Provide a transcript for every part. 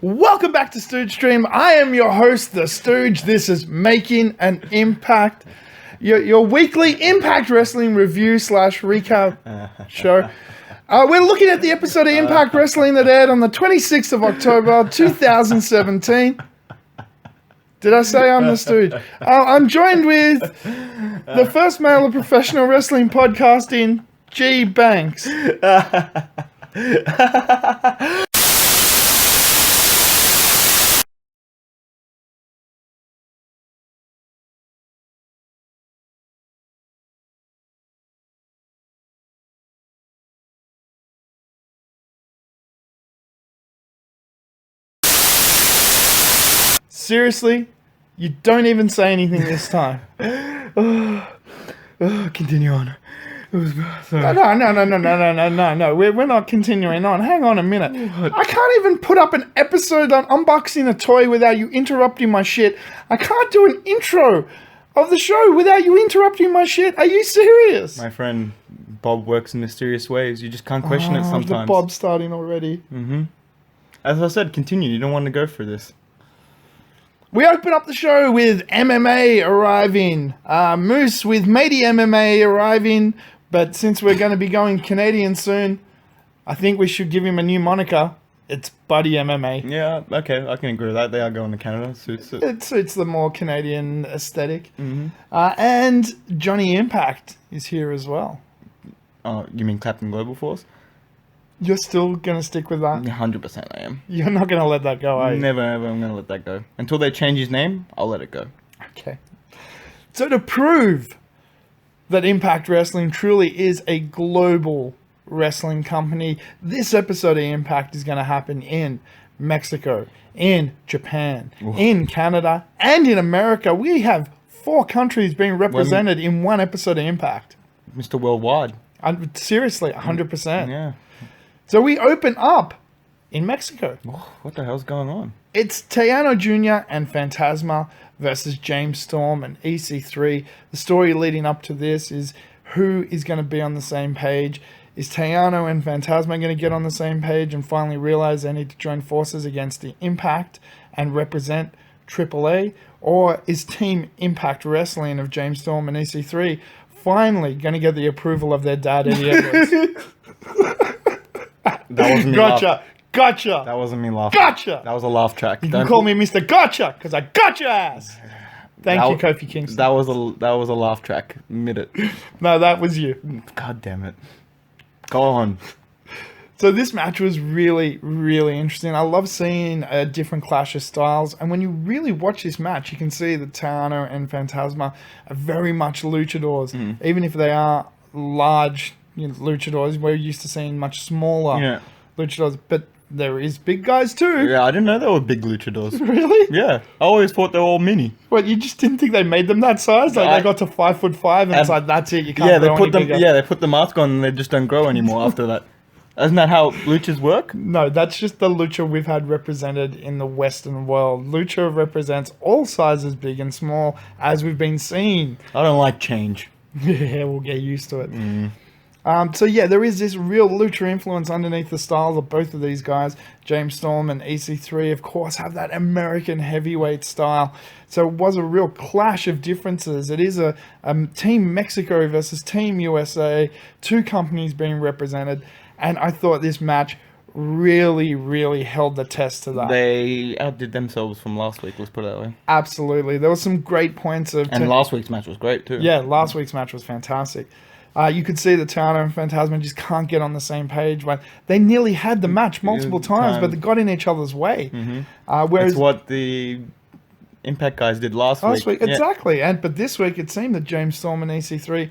Welcome back to Stooge Stream. I am your host, The Stooge. This is Making an Impact, your weekly Impact Wrestling review / recap show. We're looking at the episode of Impact Wrestling that aired on the 26th of October, 2017. Did I say I'm The Stooge? I'm joined with the first male of professional wrestling podcasting, G-Banks. Seriously, you don't even say anything this time. Continue on. No. We're not continuing on. Hang on a minute. I can't even put up an episode on unboxing a toy without you interrupting my shit. I can't do an intro of the show without you interrupting my shit. Are you serious? My friend Bob works in mysterious ways. You just can't question it sometimes. The Bob's starting already. Mm-hmm. As I said, continue. You don't want to go through this. We open up the show with MMA arriving. Moose with Matey MMA arriving. But since we're going to be going Canadian soon, I think we should give him a new moniker. It's Buddy MMA. Yeah, okay. I can agree with that. They are going to Canada. Suits it. It suits the more Canadian aesthetic. Mm-hmm. And Johnny Impact is here as well. Oh, you mean Captain Global Force? You're still going to stick with that? 100% I am. You're not going to let that go, are you? Never, ever I'm going to let that go. Until they change his name, I'll let it go. Okay. So to prove that Impact Wrestling truly is a global wrestling company, this episode of Impact is going to happen in Mexico, in Japan, in Canada, and in America. We have 4 countries being represented in one episode of Impact. Mr. Worldwide. Seriously, 100%. Yeah. So we open up in Mexico. What the hell's going on? It's Tejano Jr. and Phantasma versus James Storm and EC3. The story leading up to this is who is going to be on the same page. Is Tejano and Phantasma going to get on the same page and finally realize they need to join forces against the Impact and represent AAA? Or is Team Impact Wrestling of James Storm and EC3 finally going to get the approval of their dad, Eddie Edwards? That wasn't me Gotcha. That wasn't me laughing. Gotcha. That was a laugh track. You can call me Mr. Gotcha, because I got your ass. Thank you, Kofi Kingston. That was a laugh track. Admit it. No, that was you. God damn it. Go on. So this match was really, really interesting. I love seeing a different clash of styles. And when you really watch this match, you can see that Tejano and Phantasma are very much luchadors. Even if they are large luchadors, we're used to seeing much smaller luchadors. But there is big guys too. Yeah, I didn't know they were big luchadors. Really? Yeah. I always thought they were all mini. What, you just didn't think they made them that size? Like they got to 5'5" and it's like, that's it, you can't grow any bigger. Yeah, they put the mask on and they just don't grow anymore after that. Isn't that how luchas work? No, that's just the lucha we've had represented in the Western world. Lucha represents all sizes, big and small, as we've been seeing. I don't like change. Yeah, we'll get used to it. So yeah, there is this real lucha influence underneath the styles of both of these guys. James Storm and EC3, of course, have that American heavyweight style. So it was a real clash of differences. It is a Team Mexico versus Team USA, 2 companies being represented. And I thought this match really, really held the test to that. They outdid themselves from last week, let's put it that way. Absolutely. There were some great points of... And last week's match was great too. Yeah, last week's match was fantastic. You could see that Tejano and Phantasma just can't get on the same page. But they nearly had the match multiple times, but they got in each other's way. Whereas it's what the Impact guys did last week. Exactly. But this week it seemed that James Storm and EC3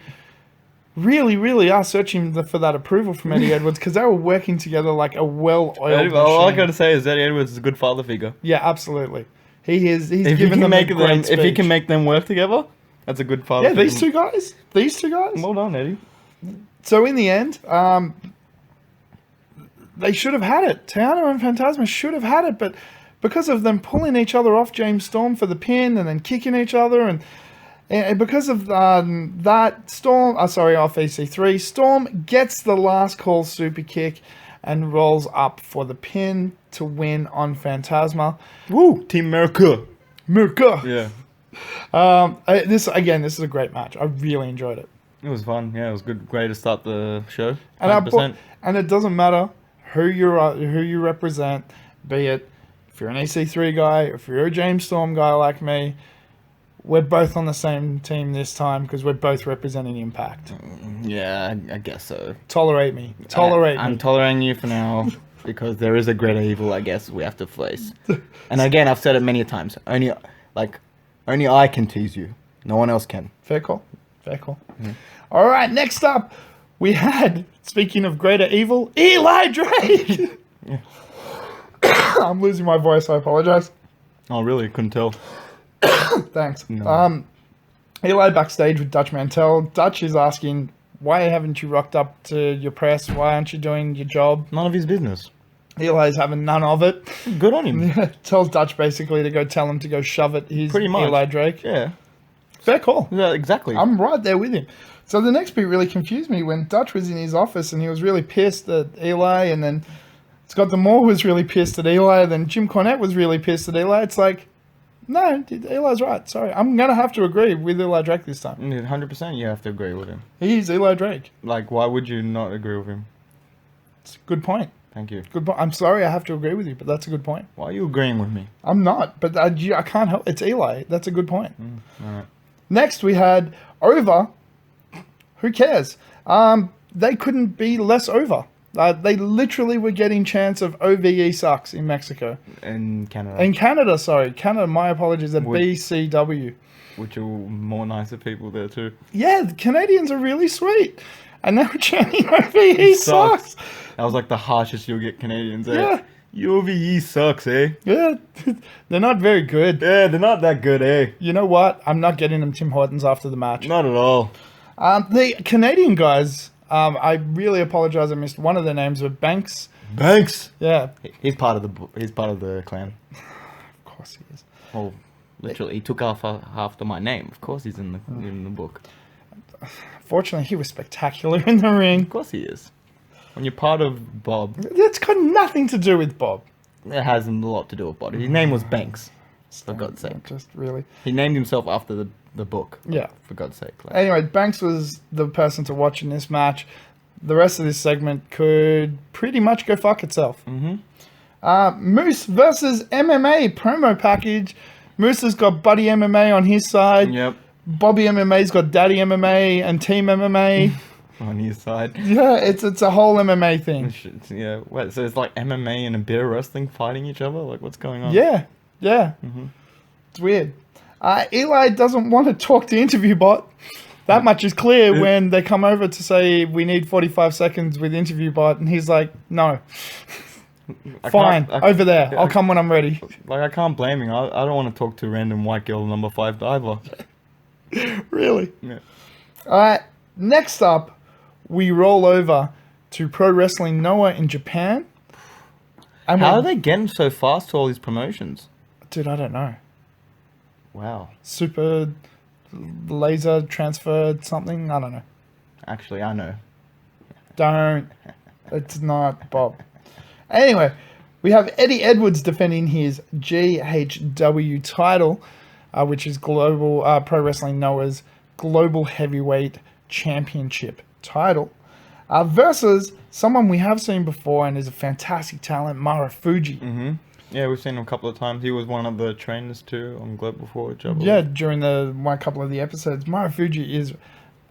really, really are searching for that approval from Eddie Edwards, because they were working together like a well-oiled machine. All I got to say is Eddie Edwards is a good father figure. Yeah, absolutely. He's given them a great speech. If he can make them work together, that's a good father figure. These two guys. Well done, Eddie. So in the end, they should have had it. Tejano and Phantasma should have had it, but because of them pulling each other off James Storm for the pin and then kicking each other and because of that, Storm, off EC3, Storm gets the last call super kick and rolls up for the pin to win on Phantasma. Woo! Team America. Mirka! Yeah. This is a great match. I really enjoyed it. It was fun. Yeah, it was good. Great to start the show. And it doesn't matter who you represent, be it if you're an EC3 guy, if you're a James Storm guy like me. We're both on the same team this time because we're both representing Impact. Yeah, I guess so. Tolerate me. I'm tolerating you for now because there is a greater evil, I guess, we have to face. And again, I've said it many times. Only I can tease you. No one else can. Fair call. All right, next up, we had, speaking of greater evil, Eli Drake. Yeah. I'm losing my voice. I apologize. Oh, really? Couldn't tell. Thanks. No. Eli backstage with Dutch Mantel. Dutch is asking, why haven't you rocked up to your press? Why aren't you doing your job? None of his business. Eli's having none of it. Good on him. Tells Dutch basically to go tell him to go shove it. He's Pretty much. Eli Drake. Yeah. Fair call. Yeah, exactly. I'm right there with him. So the next bit really confused me when Dutch was in his office and he was really pissed at Eli, and then Scott D'Amore was really pissed at Eli, and then Jim Cornette was really pissed at Eli. It's like, no, Eli's right. Sorry. I'm going to have to agree with Eli Drake this time. 100% you have to agree with him. He's Eli Drake. Like, why would you not agree with him? It's a good point. Thank you. Good point. I'm sorry I have to agree with you, but that's a good point. Why are you agreeing with me? I'm not, but I can't help. It's Eli. That's a good point. All right. Next, we had Over. Who cares? They couldn't be less over. They literally were getting chants of OVE sucks in Mexico. In Canada. In Canada, sorry. Canada, my apologies, at BCW. Which are more nicer people there too. Yeah, the Canadians are really sweet. And they were chanting OVE sucks. That was like the harshest you'll get Canadians, eh? Yeah. Your OVE sucks, eh? Yeah, they're not very good. Yeah, they're not that good, eh? You know what? I'm not getting them Tim Hortons after the match. Not at all. The Canadian guys, I really apologize. I missed one of their names, but Banks. Banks. Yeah, He's part of the clan. of course he is. Oh, literally, he took off half of my name. Of course, he's in the book. Fortunately, he was spectacular in the ring. Of course, he is. When you're part of Bob, It's got nothing to do with Bob. it has a lot to do with Bob. His name was Banks. For God's sake. Just really. He named himself after the book. Yeah. For God's sake. Like. Anyway, Banks was the person to watch in this match. The rest of this segment could pretty much go fuck itself. Moose versus MMA promo package. Moose has got Buddy MMA on his side. Yep. Bobby MMA's got Daddy MMA and Team MMA. On his side. Yeah, it's a whole MMA thing. Yeah. Wait, so it's like MMA and a bit of wrestling fighting each other? Like, what's going on? Yeah. It's weird. Eli doesn't want to talk to Interview Bot. That much is clear when they come over to say we need 45 seconds with Interview Bot, and he's like, no. Fine, over there. I'll come when I'm ready. Like, I can't blame him. I don't want to talk to random white girl number 5 either. Really? Yeah. Alright, next up, we roll over to Pro Wrestling Noah in Japan. And How are they getting so fast to all these promotions? Dude, I don't know. Wow. Super laser transferred something? I don't know. Actually, I know. Don't. It's not Bob. Anyway, we have Eddie Edwards defending his GHW title, which is Global Pro Wrestling Noah's Global Heavyweight Championship title, versus someone we have seen before and is a fantastic talent, Marufuji. Yeah, we've seen him a couple of times. He was one of the trainers too on Global Forward. Yeah, during one couple of the episodes. Marufuji is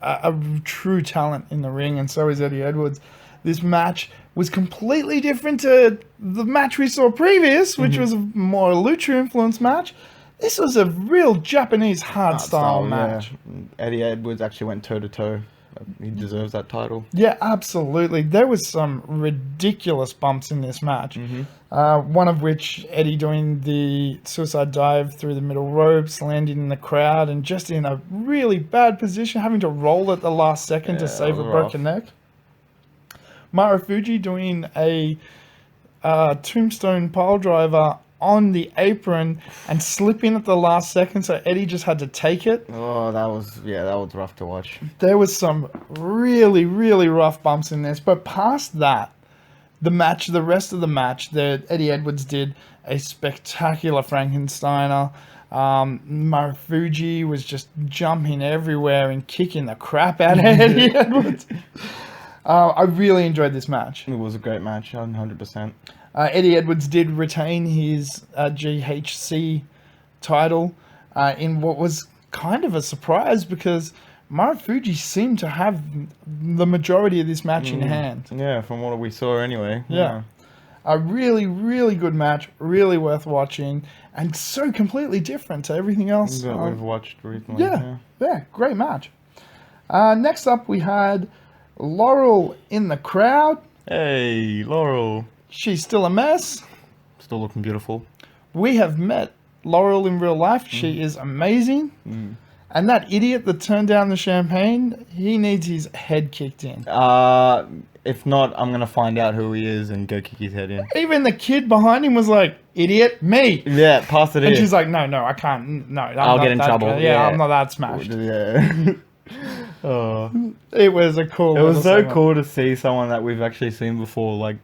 a true talent in the ring, and so is Eddie Edwards. This match was completely different to the match we saw previous, which was a more lucha-influenced match. This was a real Japanese hard-style match. Yeah. Eddie Edwards actually went toe-to-toe. He deserves that title. Yeah, absolutely. There was some ridiculous bumps in this match. One of which, Eddie doing the suicide dive through the middle ropes, landing in the crowd, and just in a really bad position, having to roll at the last second to save a broken neck. Marufuji doing a tombstone pile driver on the apron and slipping at the last second, so Eddie just had to take it. Oh, that was rough to watch. There was some really, really rough bumps in this, but past that, the rest of the match, Eddie Edwards did a spectacular Frankensteiner. Marufuji was just jumping everywhere and kicking the crap out of Eddie Edwards. I really enjoyed this match. It was a great match, 100%. Eddie Edwards did retain his GHC title in what was kind of a surprise because Marufuji seemed to have the majority of this match in hand. Yeah, from what we saw anyway. Yeah. A really, really good match, really worth watching, and so completely different to everything else that we've watched recently. Yeah, great match. Next up, we had Laurel in the crowd. Hey, Laurel. She's still a mess. Still looking beautiful. We have met Laurel in real life. She is amazing. And that idiot that turned down the champagne, he needs his head kicked in. If not, I'm going to find out who he is and go kick his head in. Even the kid behind him was like, idiot, me. Yeah, pass it in. And she's like, no, I can't. No, I'll get in trouble. Yeah, I'm not that smashed. Yeah. It was a cool. It was so cool to see someone that we've actually seen before, like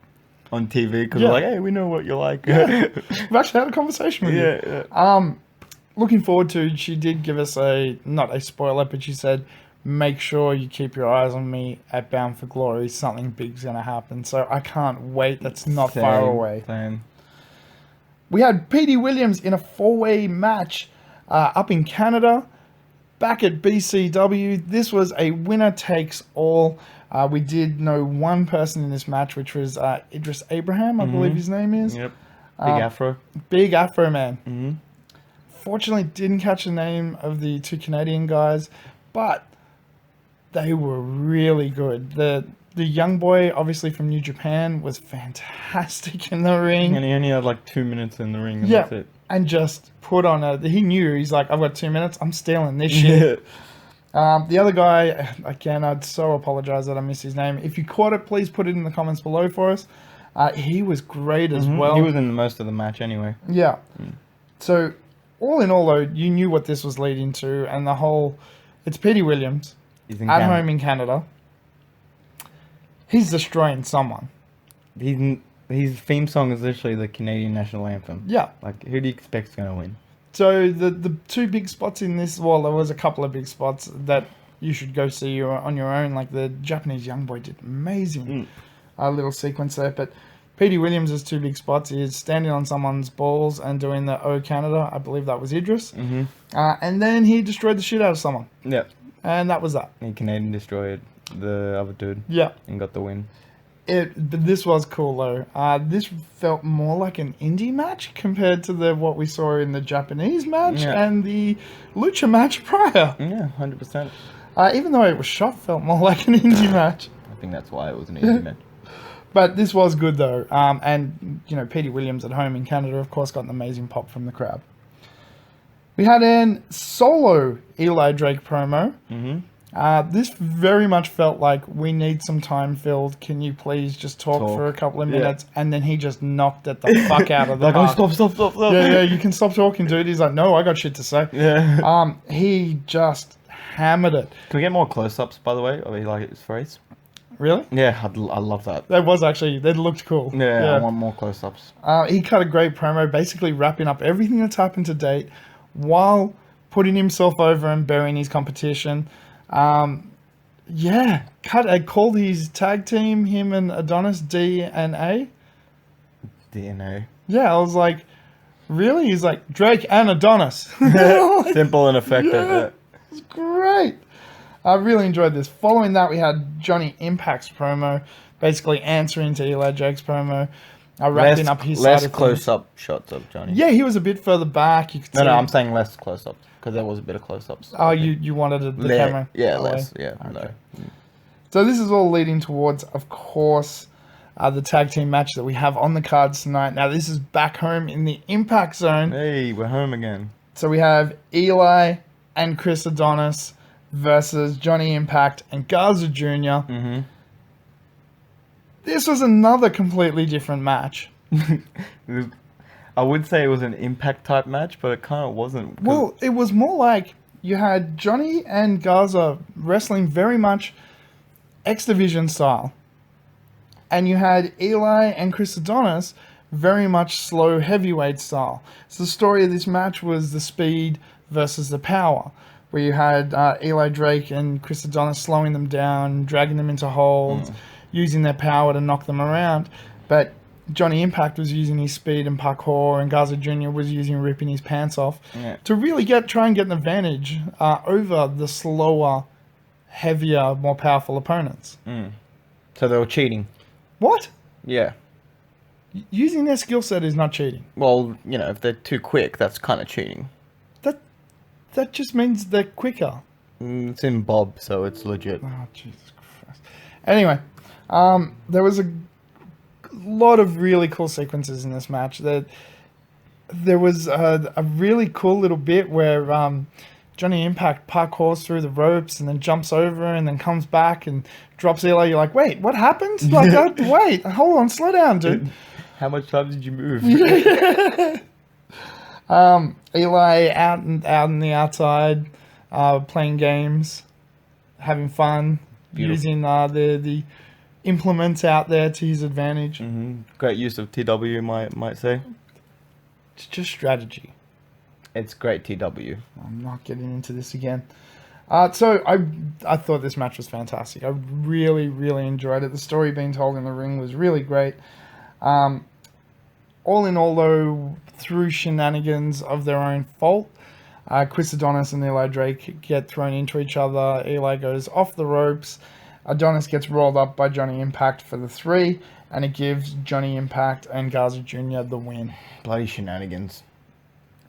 on TV, because we're like, hey, we know what you're like. Yeah. We've actually had a conversation with you. Yeah. Looking forward to. She did give us not a spoiler, but she said, make sure you keep your eyes on me at Bound for Glory. Something big's gonna happen. So I can't wait. That's not far away. Same. We had Petey Williams in a 4-way match up in Canada. Back at BCW, this was a winner takes all. We did know one person in this match, which was Idris Abraham, I believe his name is. Yep. Big Afro. Big Afro man. Fortunately, didn't catch the name of the two Canadian guys, but they were really good. The young boy, obviously from New Japan, was fantastic in the ring. And he only had like 2 minutes in the ring, and that's it. And just put on he knew, he's like, I've got 2 minutes, I'm stealing this shit. The other guy, again, I'd so apologize that I missed his name. If you caught it, please put it in the comments below for us. He was great as well. He was in most of the match anyway. Yeah. So, all in all, though, you knew what this was leading to, and it's Petey Williams at home in Canada. He's destroying someone. His theme song is literally the Canadian national anthem. Yeah. Like, who do you expect's going to win? So, the two big spots in this, well, there was a couple of big spots that you should go see on your own. Like, the Japanese young boy did amazing. A little sequence there. But Petey Williams' two big spots is standing on someone's balls and doing the O Canada. I believe that was Idris. And then he destroyed the shit out of someone. Yeah. And that was that. He Canadian destroyed the other dude. Yeah. And got the win. But this was cool though. This felt more like an indie match compared to what we saw in the Japanese match and the lucha match prior. Yeah, 100%. Even though it was shot, felt more like an indie match. I think that's why it was an indie match. But this was good though. And Petey Williams at home in Canada, of course, got an amazing pop from the crowd. We had a solo Eli Drake promo. This very much felt like we need some time filled. Can you please just talk for a couple of minutes? And then he just knocked it the fuck out of the park. Oh, stop. Yeah, you can stop talking, dude. He's like, no, I got shit to say. Yeah. He just hammered it. Can we get more close-ups, by the way, of his face? Really? Yeah, I love that. That was actually, they looked cool. Yeah, I want more close-ups. He cut a great promo, basically wrapping up everything that's happened to date while putting himself over and burying his competition. Called his tag team, him and Adonis, DNA. DNA. Yeah, I was like, really? He's like, Drake and Adonis. Simple and effective. Yeah, it's great. I really enjoyed this. Following that, we had Johnny Impact's promo, basically answering to Eli Drake's promo, wrapping up his less close-up shots of Johnny. Yeah, he was a bit further back. You could see. No, I'm saying less close-ups, because there was a bit of close-ups. Oh, you wanted the camera? Yeah, less. Yeah, okay. So this is all leading towards, of course, the tag team match that we have on the cards tonight. Now, this is back home in the Impact Zone. Hey, we're home again. So we have Eli and Chris Adonis versus Johnny Impact and Garza Jr. This was another completely different match. I would say it was an Impact type match, but it kind of wasn't. Well, it was more like you had Johnny and Garza wrestling very much X Division style. And you had Eli and Chris Adonis very much slow heavyweight style. So the story of this match was the speed versus the power, where you had Eli Drake and Chris Adonis slowing them down, dragging them into holds, using their power to knock them around. But Johnny Impact was using his speed and parkour, and Garza Jr. was using ripping his pants off to really try and get an advantage over the slower, heavier, more powerful opponents. So they were cheating. What? Yeah. Using their skill set is not cheating. Well, if they're too quick, that's kind of cheating. That just means they're quicker. It's in Bob, so it's legit. Oh, Jesus Christ. Anyway, there was a lot of really cool sequences in this match. There was a really cool little bit where Johnny Impact parkours through the ropes and then jumps over and then comes back and drops Eli. You're like, wait, what happened? Like, wait, hold on, slow down, dude. How much time did you move? Eli out in the outside, playing games, having fun, using the implements out there to his advantage. Great use of TW, might say. It's just strategy. It's great TW. I'm not getting into this again. So I thought this match was fantastic. I really, really enjoyed it. The story being told in the ring was really great. All in all, though, through shenanigans of their own fault, Chris Adonis and Eli Drake get thrown into each other. Eli goes off the ropes. Adonis gets rolled up by Johnny Impact for the 3, and it gives Johnny Impact and Garza Jr. the win. Bloody shenanigans.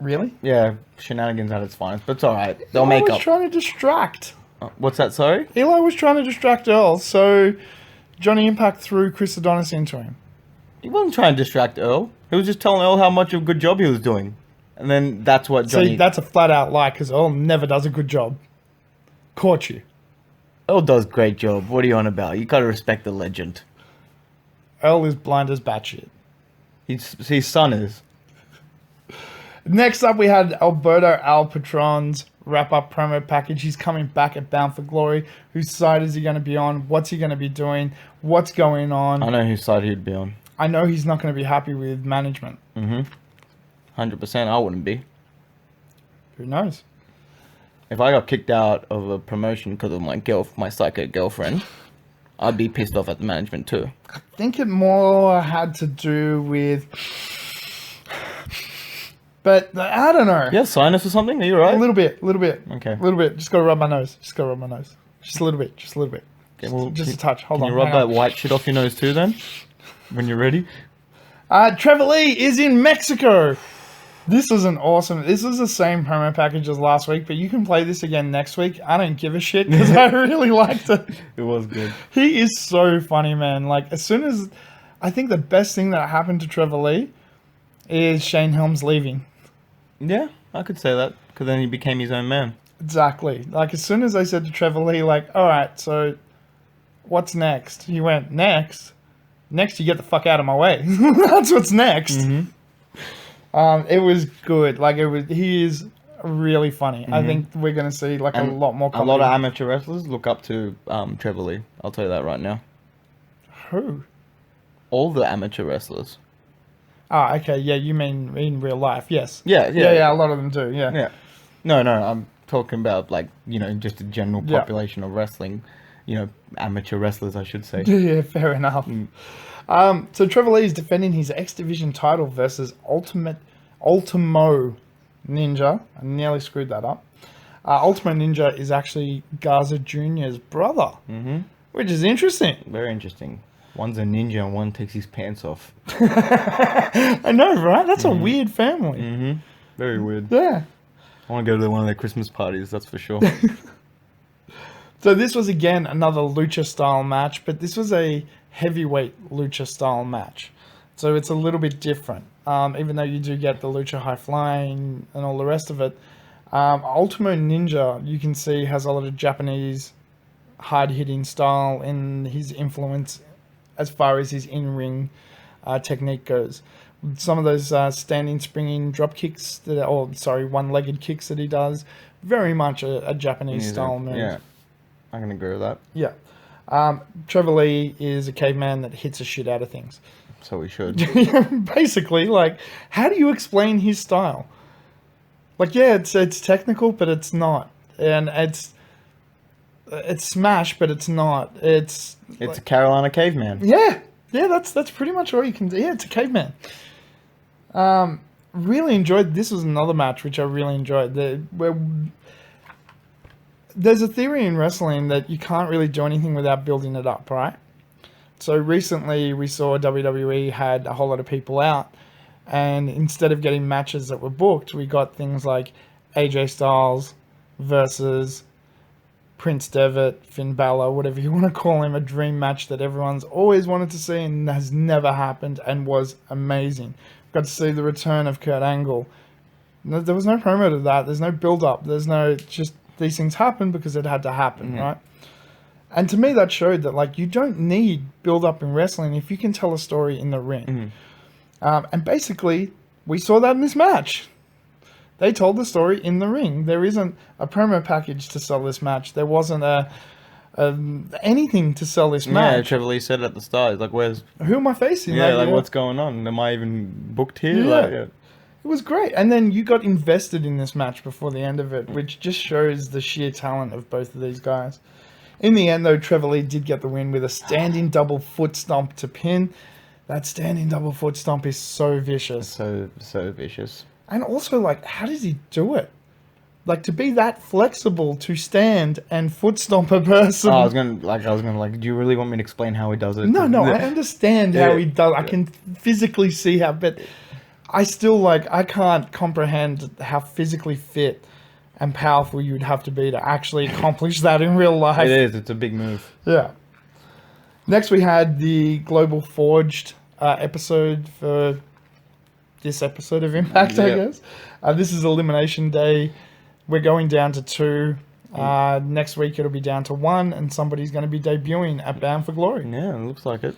Really? Yeah, shenanigans at its finest, but it's alright. They'll make up. Eli was trying to distract. What's that, sorry? Eli was trying to distract Earl, so Johnny Impact threw Chris Adonis into him. He wasn't trying to distract Earl. He was just telling Earl how much of a good job he was doing. And then that's what Johnny... See, that's a flat-out lie, because Earl never does a good job. Caught you. Earl does great job. What are you on about? You gotta respect the legend. Earl is blind as batshit. His son is. Next up, we had Alberto Al Patron's wrap-up promo package. He's coming back at Bound for Glory. Whose side is he going to be on? What's he going to be doing? What's going on? I know whose side he'd be on. I know he's not going to be happy with management. 100%. I wouldn't be. Who knows? If I got kicked out of a promotion because of my psycho girlfriend, I'd be pissed off at the management too. I think it more had to do with... But I don't know. You have sinus or something? Are you alright? A little bit. Okay. A little bit. Just got to rub my nose. Just a little bit. Okay, well, just a touch. Hold on. Can you rub that white shit off your nose too then? When you're ready? Trevor Lee is in Mexico. This was the same promo package as last week, but you can play this again next week. I don't give a shit because I really liked it. It was good. He is so funny, man. Like, as soon as... I think the best thing that happened to Trevor Lee is Shane Helms leaving. Yeah, I could say that, because then he became his own man. Exactly. Like, as soon as I said to Trevor Lee, like, all right, so what's next? He went, next? Next, you get the fuck out of my way. That's what's next. It was good. Like, he is really funny. I think we're going to see, like, a lot more comedy. A lot of amateur wrestlers look up to Trevor Lee. I'll tell you that right now. Who? All the amateur wrestlers. Ah, okay. Yeah, you mean in real life. Yes. Yeah. A lot of them do. Yeah. Yeah. No, I'm talking about, like, just a general population of wrestling. Amateur wrestlers, I should say. Yeah, fair enough. So Trevor Lee is defending his X Division title versus Ultimo Ninja. I nearly screwed that up. Ultimo Ninja is actually Garza Jr.'s brother, which is interesting. Very interesting. One's a ninja and one takes his pants off. I know, right? That's a weird family. Very weird. Yeah. I want to go to one of their Christmas parties, that's for sure. So this was, again, another lucha-style match, but this was a heavyweight lucha-style match. So it's a little bit different. Even though you do get the lucha high-flying and all the rest of it, Ultimo Ninja, you can see, has a lot of Japanese hard-hitting style in his influence as far as his in-ring technique goes. Some of those standing, springing drop kicks, one-legged kicks that he does, very much a Japanese style move. Yeah, I can agree with that. Yeah. Trevor Lee is a caveman that hits the shit out of things. So we should. Basically, like, how do you explain his style? Like, yeah, it's technical, but it's not, and it's smash, but it's not. It's a Carolina caveman. Yeah, that's pretty much all you can do. Yeah, it's a caveman. Really enjoyed. This was another match which I really enjoyed. There's a theory in wrestling that you can't really do anything without building it up, right? So recently we saw WWE had a whole lot of people out, and instead of getting matches that were booked, we got things like AJ Styles versus Prince Devitt, Finn Balor, whatever you want to call him, a dream match that everyone's always wanted to see and has never happened and was amazing. Got to see the return of Kurt Angle. No, there was no promo to that. There's no build-up. There's no, just these things happen because it had to happen, right? And to me, that showed that, like, you don't need build-up in wrestling if you can tell a story in the ring. And basically, we saw that in this match. They told the story in the ring. There isn't a promo package to sell this match. There wasn't anything to sell this match. Yeah, Trevor Lee said at the start, he's like, who am I facing? Yeah, what's going on? Am I even booked here? Yeah. It was great. And then you got invested in this match before the end of it, which just shows the sheer talent of both of these guys. In the end, though, Trevor Lee did get the win with a standing double foot stomp to pin. That standing double foot stomp is so vicious. So vicious. And also, like, how does he do it? Like, to be that flexible to stand and foot stomp a person. I was gonna do you really want me to explain how he does it? No, I understand how he does. I can physically see how, but I still, I can't comprehend how physically fit and powerful you'd have to be to actually accomplish that in real life. It is. It's a big move. Yeah. Next, we had the Global Forged episode for this episode of Impact, I guess. This is Elimination Day. We're going down to 2. Next week, it'll be down to 1, and somebody's going to be debuting at Bound for Glory. Yeah, it looks like it.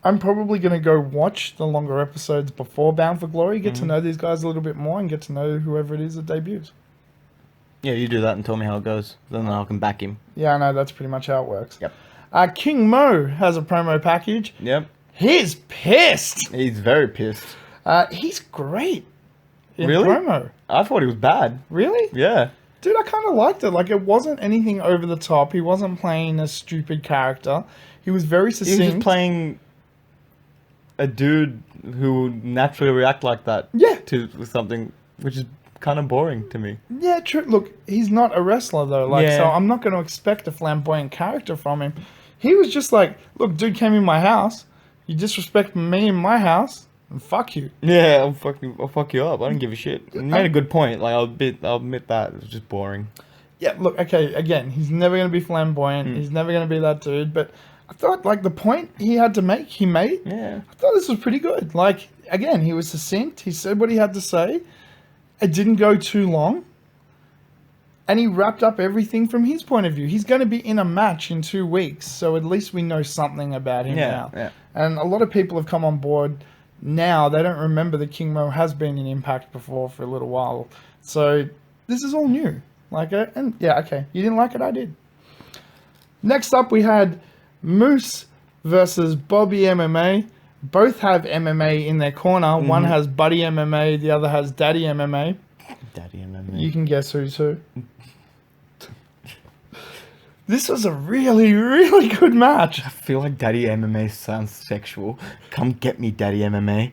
I'm probably going to go watch the longer episodes before Bound for Glory, get to know these guys a little bit more, and get to know whoever it is that debuts. Yeah, you do that and tell me how it goes. Then I can back him. Yeah, I know. That's pretty much how it works. Yep. King Mo has a promo package. Yep. He's pissed. He's very pissed. He's great in really? promo. I thought he was bad. Really? Yeah. Dude, I kind of liked it. Like, it wasn't anything over the top. He wasn't playing a stupid character. He was very succinct. He was just playing a dude who would naturally react like that. Yeah. To something, which is kind of boring to me. Yeah, true. Look, he's not a wrestler, though. So I'm not going to expect a flamboyant character from him. He was just like, look, dude came in my house. You disrespect me in my house, and fuck you. Yeah, I'll fuck you up. I don't give a shit. He made a good point. Like, I'll admit that. It was just boring. Yeah, look, okay, again, he's never going to be flamboyant. He's never going to be that dude. But I thought, like, the point he had to make, he made. Yeah. I thought this was pretty good. Like, again, he was succinct. He said what he had to say. It didn't go too long. And he wrapped up everything from his point of view. He's going to be in a match in 2 weeks, so at least we know something about him now. Yeah. And a lot of people have come on board now. They don't remember that King Mo has been in Impact before for a little while. So this is all new. You didn't like it, I did. Next up, we had Moose versus Bobby MMA. Both have MMA in their corner. One has Buddy MMA, the other has Daddy MMA. Daddy MMA. You can guess who's who. This was a really, really good match. I feel like Daddy MMA sounds sexual. Come get me, Daddy MMA.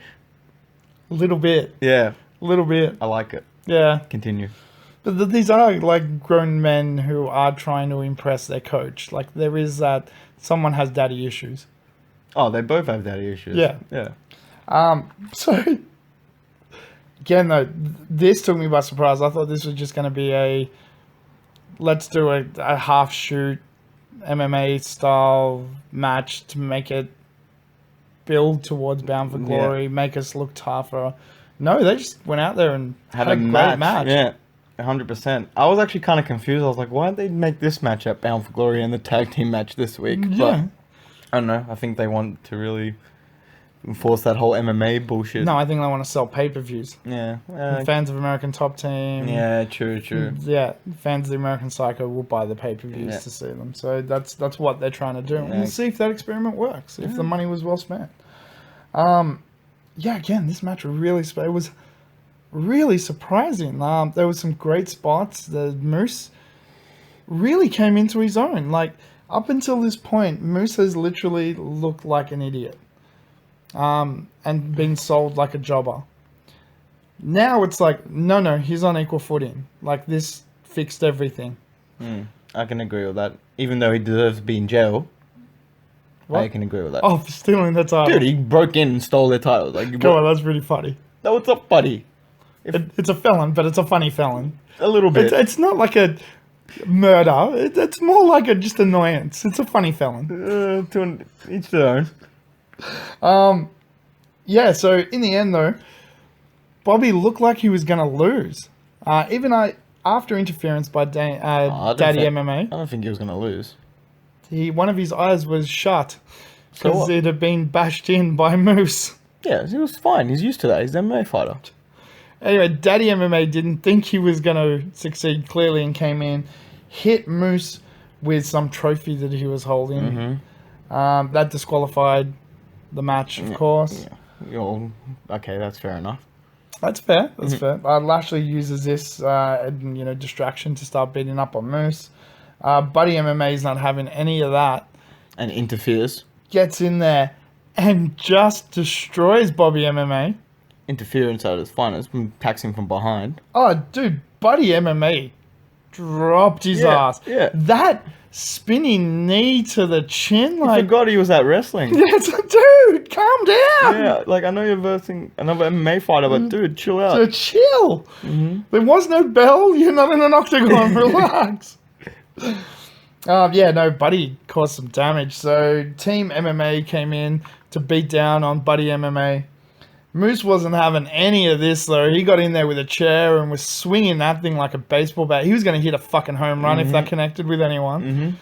A little bit. Yeah. A little bit. I like it. Yeah. Continue. But these are like grown men who are trying to impress their coach. Like, there is that someone has daddy issues. Oh, they both have daddy issues. Yeah. Yeah. So, again, though, this took me by surprise. I thought this was just going to be let's do a half shoot MMA style match to make it build towards Bound for Glory, make us look tougher. No, they just went out there and had a great match. Yeah, 100%. I was actually kind of confused. I was like, why did they make this match at Bound for Glory and the tag team match this week? Yeah. But I don't know. I think they want to really enforce that whole MMA bullshit. No, I think they want to sell pay-per-views. Yeah. Fans of American Top Team. Yeah, true. Yeah, fans of the American Psycho will buy the pay-per-views to see them. So that's what they're trying to do. And we'll see if that experiment works, if the money was well spent. Again, this match it was really surprising. There were some great spots. The Moose really came into his own. Like, up until this point, Moose has literally looked like an idiot. And been sold like a jobber. Now it's like, no, he's on equal footing. Like, this fixed everything. I can agree with that. Even though he deserves to be in jail, I can agree with that. Oh, for stealing the title. Dude, he broke in and stole their title. Like, Come on, that's pretty funny. That was up, buddy. It's a felon, but it's a funny felon. A little bit. It's not like a murder. It's more like just annoyance. It's a funny felon. To each their own. So in the end, though, Bobby looked like he was going to lose. After interference by Daddy MMA. I don't think he was going to lose. One of his eyes was shut So because what? it had been bashed in by Moose. Yeah, he was fine. He's used to that. He's an MMA fighter. Anyway, Daddy MMA didn't think he was going to succeed clearly and came in, hit Moose with some trophy that he was holding. That disqualified the match, of course. Yeah. Okay, that's fair enough. That's fair. That's fair. Lashley uses this, distraction to start beating up on Moose. Buddy MMA is not having any of that. And interferes. Gets in there and just destroys Bobby MMA. Interference at its finest. Attacks him from behind. Oh, dude, Buddy MMA dropped his ass. Yeah. That spinning knee to the chin, I forgot he was at wrestling. Yes, dude, calm down. Yeah, like, I know you're versing another MMA fighter, but dude, chill out. So chill. There was no bell. You're not in an octagon. Relax. Buddy caused some damage. So Team MMA came in to beat down on Buddy MMA. Moose wasn't having any of this, though. He got in there with a chair and was swinging that thing like a baseball bat. He was going to hit a fucking home run if that connected with anyone.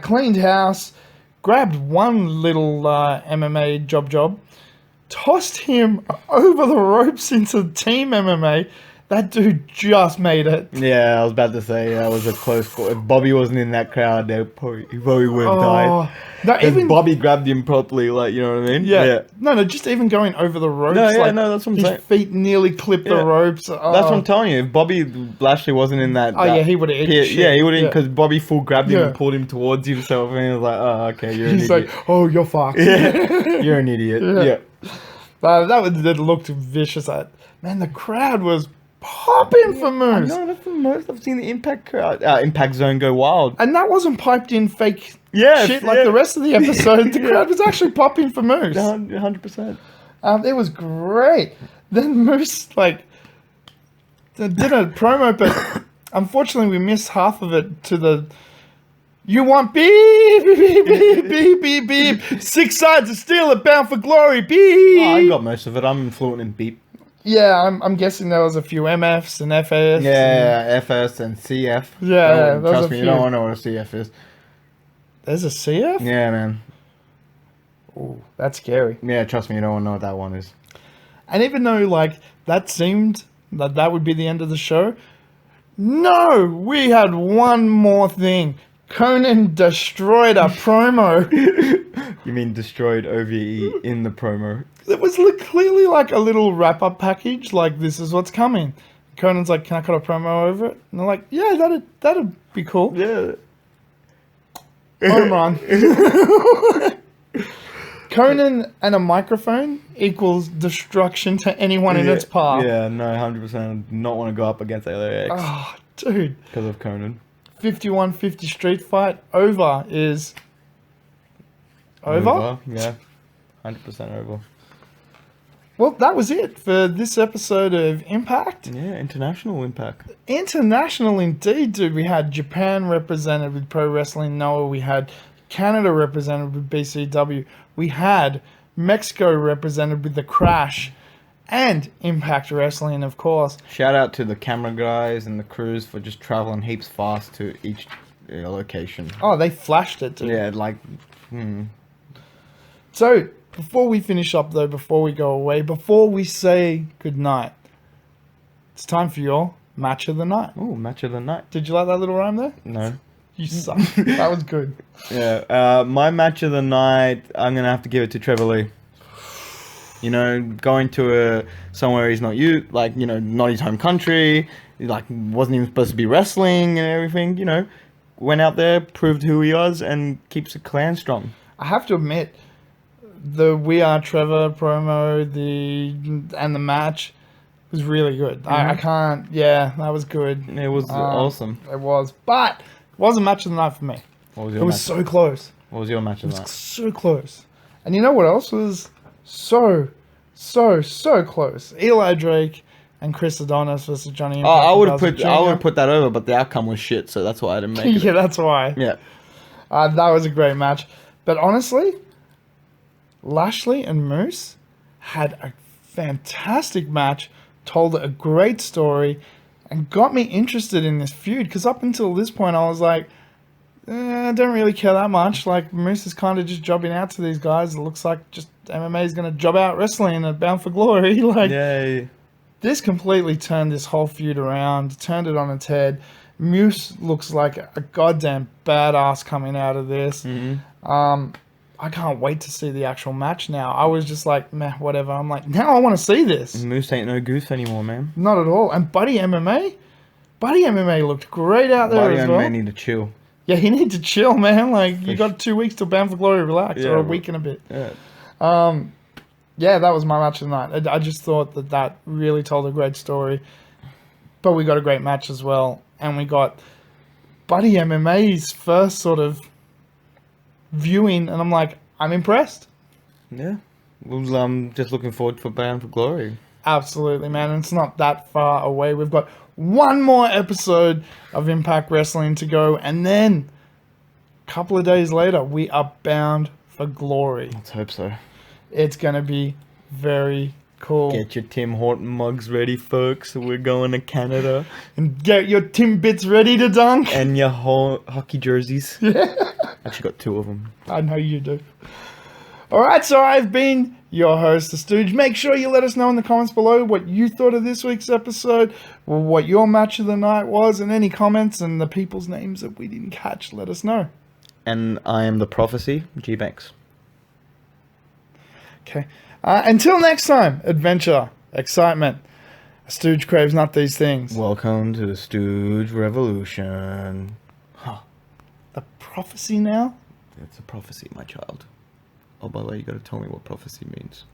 Cleaned house, grabbed one little MMA job, tossed him over the ropes into Team MMA. That dude just made it. Yeah, I was about to say that was a close call. If Bobby wasn't in that crowd, he probably would have died. No, even Bobby grabbed him properly, like, you know what I mean? Yeah. No, just even going over the ropes. No, that's what I'm saying. His feet nearly clipped the ropes. That's what I'm telling you. If Bobby Lashley wasn't in that... he would have hit shit. Yeah, he would have, because Bobby full grabbed him and pulled him towards himself, and he was like, oh, okay, you're an idiot. He's like, oh, you're fucked. Yeah, you're an idiot. Yeah. That looked vicious. Man, the crowd was popping for Moose. No, that's the most I've seen the Impact crowd, Impact Zone go wild. And that wasn't piped in fake shit like the rest of the episode. The crowd was actually popping for Moose. 100%. It was great. Then Moose, did a promo, but unfortunately we missed half of it to the... You want beep, beep, beep, beep, beep, beep. 6 sides of steel are bound for glory, beep. Oh, I got most of it. I'm fluent in beep. Yeah, I'm guessing there was a few MFs and FAS. Yeah, FS and CF. Yeah, trust me, you don't want to know what a CF is. There's a CF? Yeah, man. Ooh, that's scary. Yeah, trust me, you don't want to know what that one is. And even though, that seemed that would be the end of the show, no, we had one more thing. Conan destroyed a promo. You mean destroyed OVE in the promo? It was clearly like a little wrap-up package, like, this is what's coming. Conan's like, can I cut a promo over it? And they're like, yeah, that'd be cool. Yeah. Home run. Conan and a microphone equals destruction to anyone in its path. Yeah, no, 100%. I do not want to go up against LAX. Oh, dude. Because of Conan. 51-50 street fight over is... Over? Yeah. 100% over. Well, that was it for this episode of Impact. Yeah, international Impact. International indeed, dude. We had Japan represented with Pro Wrestling Noah. We had Canada represented with BCW. We had Mexico represented with The Crash and Impact Wrestling, of course. Shout out to the camera guys and the crews for just traveling heaps fast to each location. Oh, they flashed it, dude. Yeah, So, Before we finish up, though, before we go away, before we say goodnight, it's time for your match of the night. Oh, match of the night. Did you like that little rhyme there? No. You suck. That was good. Yeah. My match of the night, I'm going to have to give it to Trevor Lee. You know, going to somewhere he's not not his home country, like wasn't even supposed to be wrestling and everything, you know, went out there, proved who he was, and keeps the clan strong. I have to admit, the We Are Trevor promo, and the match was really good. Mm-hmm. I can't, that was good. It was awesome. It was, but it wasn't match of the night for me. What was It your was match? so close. What was your match of It the was night? so close. And you know what else was so close? Eli Drake and Chris Adonis versus Johnny Impact. I would Jr. have put that over, but the outcome was shit, so that's why I didn't make it. Yeah, that's why. Yeah. That was a great match. But honestly, Lashley and Moose had a fantastic match, told a great story, and got me interested in this feud. Because up until this point, I was like, I don't really care that much. Like, Moose is kind of just jobbing out to these guys. It looks like just MMA is going to job out wrestling and Bound for Glory. Like, Yay. this completely turned this whole feud around, turned it on its head. Moose looks like a goddamn badass coming out of this. Mm-hmm. I can't wait to see the actual match now. I was just like, meh, whatever. I'm like, now I want to see this. Moose ain't no goose anymore, man. Not at all. And Buddy MMA looked great out there Buddy as and well. man need to chill. Yeah, he need to chill, man. Like, you got 2 weeks till Bound for Glory, relax, Yeah, or a week and a bit. Yeah. Yeah, that was my match of the night. I just thought that really told a great story. But we got a great match as well. And we got Buddy MMA's first sort of viewing, and I'm like, I'm impressed. Yeah. Well, just looking forward for Bound for Glory. Absolutely, man. And it's not that far away. We've got one more episode of Impact Wrestling to go. And then, a couple of days later, we are bound for glory. Let's hope so. It's going to be very cool. Get your Tim Horton mugs ready, folks. We're going to Canada. And get your Timbits ready to dunk. And your hockey jerseys. Yeah. Actually got 2 of them. I know you do. All right, so I've been your host, The Stooge. Make sure you let us know in the comments below what you thought of this week's episode, what your match of the night was, and any comments and the people's names that we didn't catch, let us know. And I am the prophecy, G-Banks. Okay. Until next time, adventure, excitement. A Stooge craves not these things. Welcome to the Stooge Revolution. Huh. The prophecy now? It's a prophecy, my child. Oh, by the way, you got to tell me what prophecy means.